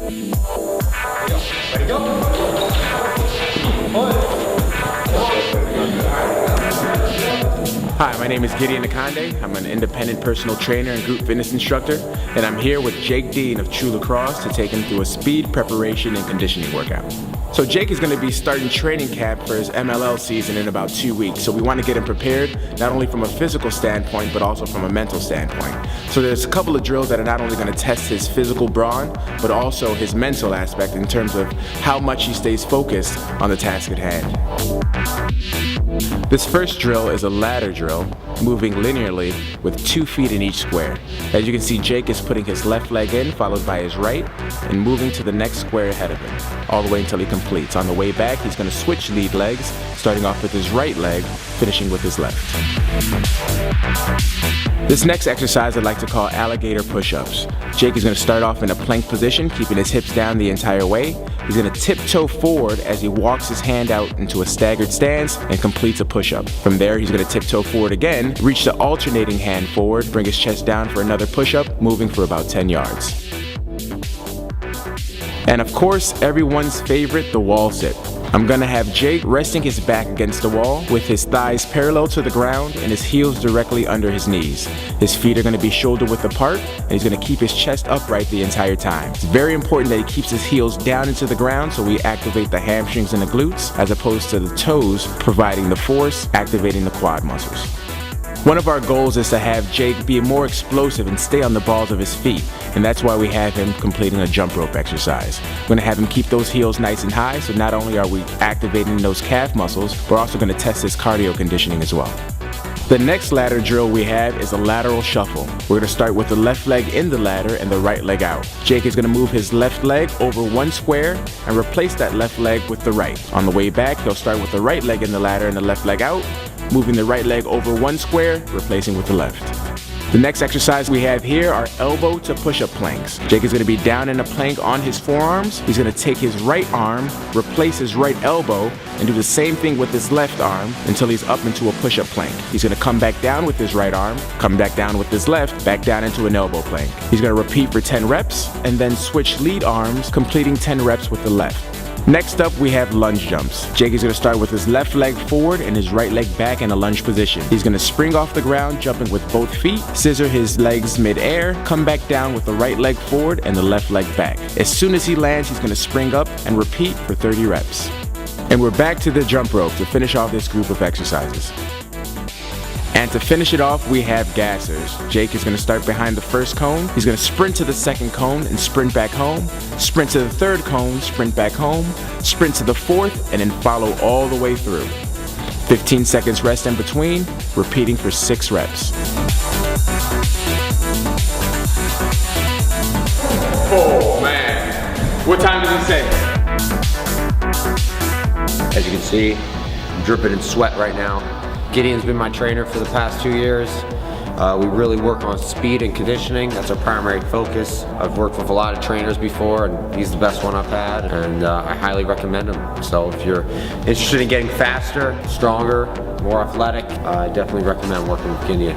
Ready, go. Hi, my name is Gideon Akande. I'm an independent personal trainer and group fitness instructor, and I'm here with Jake Dean of True Lacrosse to take him through a speed, preparation, and conditioning workout. So Jake is going to be starting training camp for his MLL season in about 2 weeks, so we want to get him prepared not only from a physical standpoint, but also from a mental standpoint. So there's a couple of drills that are not only going to test his physical brawn, but also his mental aspect in terms of how much he stays focused on the task at hand. This first drill is a ladder drill, moving linearly with 2 feet in each square. As you can see, Jake is putting his left leg in, followed by his right, and moving to the next square ahead of him, all the way until he completes. On the way back, he's going to switch lead legs, starting off with his right leg, finishing with his left. This next exercise I'd like to call Alligator Pushups. Jake is going to start off in a plank position, keeping his hips down the entire way. He's going to tiptoe forward as he walks his hand out into a staggered stance and completes a push-up. From there, he's going to tiptoe forward again, reach the alternating hand forward, bring his chest down for another push-up, moving for about 10 yards. And of course, everyone's favorite, the wall sit. I'm gonna have Jake resting his back against the wall with his thighs parallel to the ground and his heels directly under his knees. His feet are gonna be shoulder width apart, and he's gonna keep his chest upright the entire time. It's very important that he keeps his heels down into the ground so we activate the hamstrings and the glutes, as opposed to the toes providing the force, activating the quad muscles. One of our goals is to have Jake be more explosive and stay on the balls of his feet, and that's why we have him completing a jump rope exercise. We're going to have him keep those heels nice and high, so not only are we activating those calf muscles, we're also going to test his cardio conditioning as well. The next ladder drill we have is a lateral shuffle. We're going to start with the left leg in the ladder and the right leg out. Jake is going to move his left leg over one square and replace that left leg with the right. On the way back, he'll start with the right leg in the ladder and the left leg out, moving the right leg over one square, replacing with the left. The next exercise we have here are elbow to push-up planks. Jake is going to be down in a plank on his forearms. He's going to take his right arm, replace his right elbow, and do the same thing with his left arm until he's up into a push-up plank. He's going to come back down with his right arm, come back down with his left, back down into an elbow plank. He's going to repeat for 10 reps, and then switch lead arms, completing 10 reps with the left. Next up, we have lunge jumps. Jake is going to start with his left leg forward and his right leg back in a lunge position. He's going to spring off the ground, jumping with both feet, scissor his legs mid-air, come back down with the right leg forward and the left leg back. As soon as he lands, he's going to spring up and repeat for 30 reps. And we're back to the jump rope to finish off this group of exercises. And to finish it off, we have gassers. Jake is going to start behind the first cone. He's going to sprint to the second cone and sprint back home. Sprint to the third cone, sprint back home. Sprint to the fourth, and then follow all the way through. 15 seconds rest in between, repeating for 6 reps. Oh man, what time does it say? As you can see, I'm dripping in sweat right now. Gideon's been my trainer for the past 2 years. We really work on speed and conditioning. That's our primary focus. I've worked with a lot of trainers before, and he's the best one I've had, and I highly recommend him. So if you're interested in getting faster, stronger, more athletic, I definitely recommend working with Gideon.